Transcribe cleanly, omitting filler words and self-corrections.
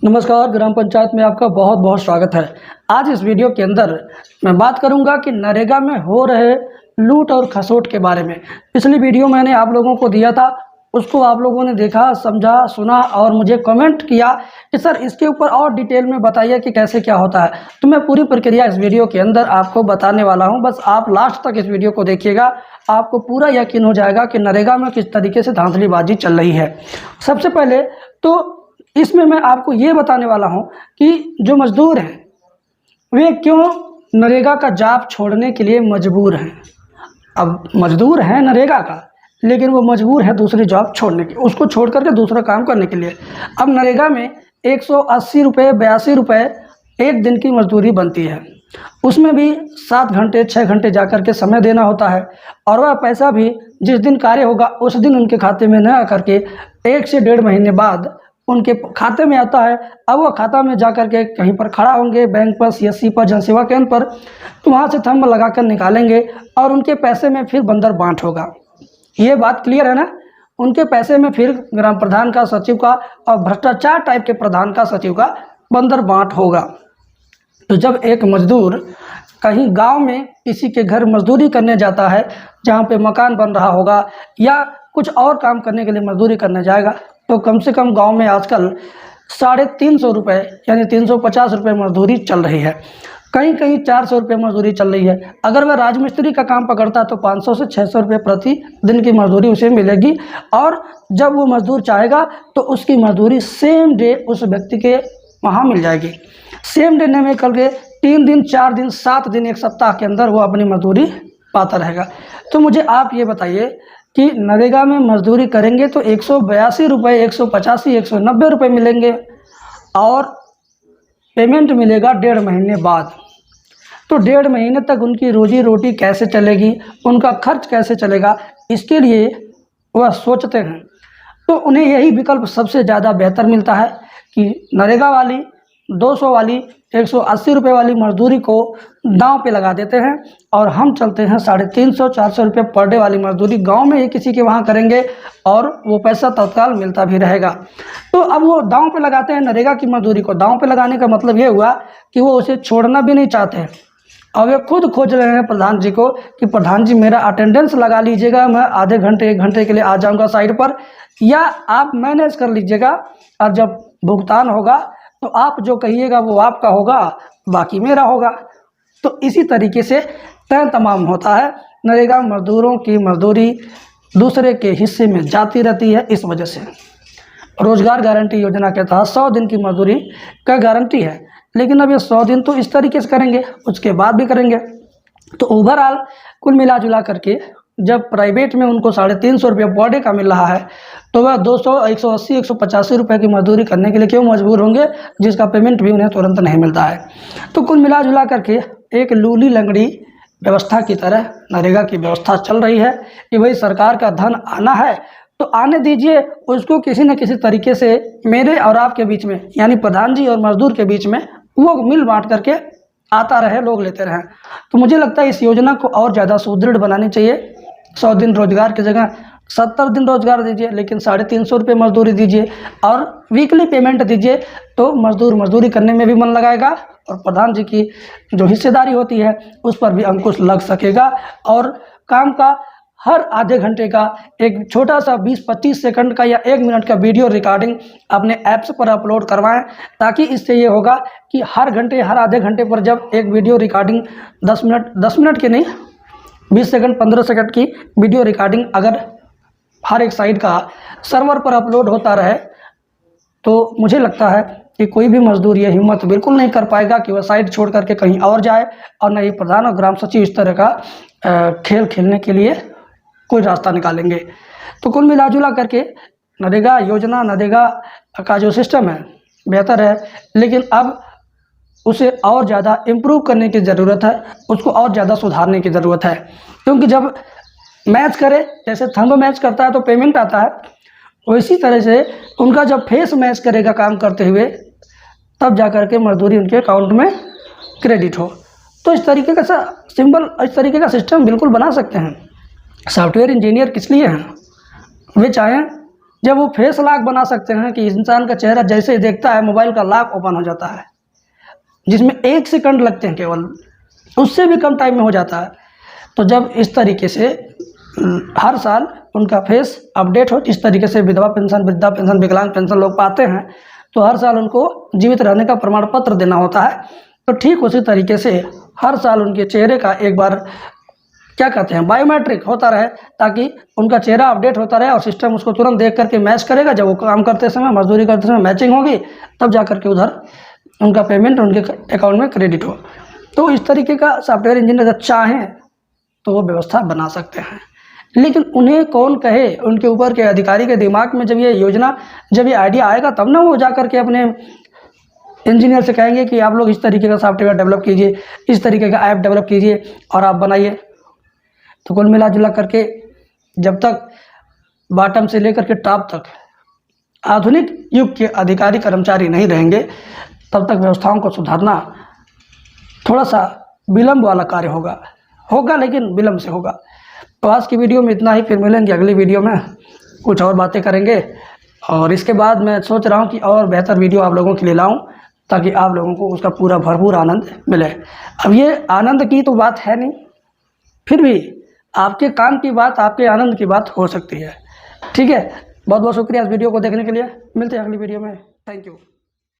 नमस्कार, ग्राम पंचायत में आपका बहुत बहुत स्वागत है। आज इस वीडियो के अंदर मैं बात करूंगा कि नरेगा में हो रहे लूट और खसोट के बारे में। पिछली वीडियो मैंने आप लोगों को दिया था, उसको आप लोगों ने देखा, समझा, सुना और मुझे कमेंट किया कि सर इसके ऊपर और डिटेल में बताइए कि कैसे क्या होता है। तो मैं पूरी प्रक्रिया इस वीडियो के अंदर आपको बताने वाला हूँ। बस आप लास्ट तक इस वीडियो को देखिएगा, आपको पूरा यकीन हो जाएगा कि नरेगा में किस तरीके से धांधलीबाजी चल रही है। सबसे पहले तो इसमें मैं आपको ये बताने वाला हूं कि जो मज़दूर हैं वे क्यों नरेगा का जॉब छोड़ने के लिए मजबूर हैं। अब मज़दूर हैं नरेगा का, लेकिन वो मजबूर है दूसरी जॉब छोड़ने की, उसको छोड़ करके दूसरा काम करने के लिए। अब नरेगा में 180 रुपये 82 रुपये एक दिन की मजदूरी बनती है, उसमें भी 7 घंटे 6 घंटे जा कर के समय देना होता है और वह पैसा भी जिस दिन कार्य होगा उस दिन उनके खाते में न आकर के 1 से 1.5 महीने बाद उनके खाते में आता है। अब वो खाता में जा कर के कहीं पर खड़ा होंगे, बैंक पर, सीएससी पर, जनसेवा केंद्र पर, तो वहाँ से थंब लगा कर निकालेंगे और उनके पैसे में फिर बंदर बांट होगा। ये बात क्लियर है ना। उनके पैसे में फिर ग्राम प्रधान का, सचिव का और भ्रष्टाचार टाइप के प्रधान का, सचिव का बंदर बांट होगा। तो जब एक मजदूर कहीं गांव में किसी के घर मजदूरी करने जाता है, जहां पे मकान बन रहा होगा या कुछ और काम करने के लिए मजदूरी करने जाएगा, तो कम से कम गांव में आजकल 350 रुपये यानी 350 रुपये मजदूरी चल रही है। कहीं कहीं 400 रुपये मजदूरी चल रही है। अगर वह राजमिस्त्री का काम पकड़ता तो 500 से 600 रुपये प्रति दिन की मजदूरी उसे मिलेगी। और जब वो मजदूर चाहेगा तो उसकी मजदूरी सेम डे उस व्यक्ति के वहाँ मिल जाएगी। सेम डे नहीं मिल करके 3 दिन 4 दिन 7 दिन 1 सप्ताह के अंदर वो अपनी मजदूरी पाता रहेगा। तो मुझे आप ये बताइए कि नरेगा में मजदूरी करेंगे तो 182 रुपये, 185, 190 रुपये मिलेंगे और पेमेंट मिलेगा 1.5 महीने बाद। तो 1.5 महीने तक उनकी रोजी रोटी कैसे चलेगी, उनका खर्च कैसे चलेगा, इसके लिए वह सोचते हैं। तो उन्हें यही विकल्प सबसे ज़्यादा बेहतर मिलता है कि नरेगा वाली 200 वाली 180 रुपये वाली मजदूरी को दांव पे लगा देते हैं और हम चलते हैं 350-400 रुपये पर डे वाली मजदूरी गांव में ही किसी के वहां करेंगे और वो पैसा तत्काल मिलता भी रहेगा। तो अब वो दांव पे लगाते हैं नरेगा की मजदूरी को। दांव पे लगाने का मतलब ये हुआ कि वो उसे छोड़ना भी नहीं चाहते हैं और वे खुद खोज रहे हैं प्रधान जी को कि प्रधान जी मेरा अटेंडेंस लगा लीजिएगा, मैं आधे घंटे 1 घंटे के लिए आ जाऊँगा साइड पर, या आप मैनेज कर लीजिएगा और जब भुगतान होगा तो आप जो कहिएगा वो आपका होगा, बाकी मेरा होगा। तो इसी तरीके से तय तमाम होता है। नरेगा मजदूरों की मजदूरी दूसरे के हिस्से में जाती रहती है। इस वजह से रोजगार गारंटी योजना के तहत 100 दिन की मजदूरी का गारंटी है, लेकिन अब ये 100 दिन तो इस तरीके से करेंगे, उसके बाद भी करेंगे। तो ओवरऑल कुल मिला जुला करके जब प्राइवेट में उनको 350 रुपये पर डे का मिल रहा है तो वह 200, 180, 185 रुपये की मजदूरी करने के लिए क्यों मजबूर होंगे, जिसका पेमेंट भी उन्हें तुरंत नहीं मिलता है। तो कुल मिला जुला करके एक लूली लंगड़ी व्यवस्था की तरह नरेगा की व्यवस्था चल रही है कि भाई सरकार का धन आना है तो आने दीजिए, उसको किसी न किसी तरीके से मेरे और आपके बीच में यानी प्रधान जी और मजदूर के बीच में वो मिल बांट करके आता रहे, लोग लेते रहें। तो मुझे लगता है इस योजना को और ज़्यादा सुदृढ़ बनानी चाहिए। 100 दिन रोजगार की जगह 70 दिन रोजगार दीजिए, लेकिन 350 रुपये मजदूरी दीजिए और वीकली पेमेंट दीजिए, तो मजदूर मजदूरी करने में भी मन लगाएगा और प्रधान जी की जो हिस्सेदारी होती है उस पर भी अंकुश लग सकेगा। और काम का हर आधे घंटे का एक छोटा सा 20-25 सेकंड का या 1 मिनट का वीडियो रिकॉर्डिंग अपने ऐप्स पर अपलोड करवाएं, ताकि इससे ये होगा कि हर घंटे हर आधे घंटे पर जब एक वीडियो रिकॉर्डिंग 10 मिनट के नहीं 20 सेकंड 15 सेकंड की वीडियो रिकॉर्डिंग अगर हर एक साइड का सर्वर पर अपलोड होता रहे तो मुझे लगता है कि कोई भी मजदूर ये हिम्मत बिल्कुल नहीं कर पाएगा कि वह साइड छोड़ करके कहीं और जाए, और न ही प्रधान और ग्राम सचिव इस तरह का खेल खेलने के लिए कोई रास्ता निकालेंगे। तो कुल मिला जुला करके नरेगा योजना, नरेगा का जो सिस्टम है बेहतर है, लेकिन अब उसे और ज़्यादा इम्प्रूव करने की ज़रूरत है, उसको और ज़्यादा सुधारने की ज़रूरत है। क्योंकि जब मैच करे, जैसे थंब मैच करता है तो पेमेंट आता है, वैसी तरह से उनका जब फेस मैच करेगा काम करते हुए तब जा कर के मजदूरी उनके अकाउंट में क्रेडिट हो। तो इस तरीके का इस तरीके का सिस्टम बिल्कुल बना सकते हैं। सॉफ्टवेयर इंजीनियर किस लिए हैं, वे चाहें जब वो फेस लॉक बना सकते हैं कि इंसान का चेहरा जैसे ही देखता है मोबाइल का लॉक ओपन हो जाता है, जिसमें 1 सेकंड लगते हैं केवल, उससे भी कम टाइम में हो जाता है। तो जब इस तरीके से हर साल उनका फेस अपडेट हो, जिस तरीके से विधवा पेंशन, वृद्धा पेंशन, विकलांग पेंशन लोग पाते हैं, तो हर साल उनको जीवित रहने का प्रमाण पत्र देना होता है। तो ठीक उसी तरीके से हर साल उनके चेहरे का एक बार क्या कहते हैं बायोमेट्रिक होता रहे, ताकि उनका चेहरा अपडेट होता रहे और सिस्टम उसको तुरंत देख करके मैच करेगा। जब वो काम करते समय, मजदूरी करते समय मैचिंग होगी, तब जा करके उधर उनका पेमेंट उनके अकाउंट में क्रेडिट हो। तो इस तरीके का सॉफ्टवेयर इंजीनियर अगर चाहें तो वो व्यवस्था बना सकते हैं, लेकिन उन्हें कौन कहे, उनके ऊपर के अधिकारी के दिमाग में जब ये योजना, जब ये आइडिया आएगा, तब ना वो जा करके अपने इंजीनियर से कहेंगे कि आप लोग इस तरीके का सॉफ्टवेयर डेवलप कीजिए, इस तरीके का ऐप डेवलप कीजिए और आप बनाइए। तो कुल मिला जुला करके जब तक बॉटम से लेकर के टॉप तक आधुनिक युग के अधिकारी कर्मचारी नहीं रहेंगे, तब तक व्यवस्थाओं को सुधारना थोड़ा सा विलंब वाला कार्य होगा, लेकिन विलंब से होगा। तो आज की वीडियो में इतना ही, फिर मिलेंगे अगली वीडियो में, कुछ और बातें करेंगे। और इसके बाद मैं सोच रहा हूँ कि और बेहतर वीडियो आप लोगों के लिए लाऊं, ताकि आप लोगों को उसका पूरा भरपूर आनंद मिले। अब ये आनंद की तो बात है नहीं, फिर भी आपके काम की बात, आपके आनंद की बात हो सकती है। ठीक है, बहुत बहुत शुक्रिया इस वीडियो को देखने के लिए। मिलते हैं अगली वीडियो में। Thank you.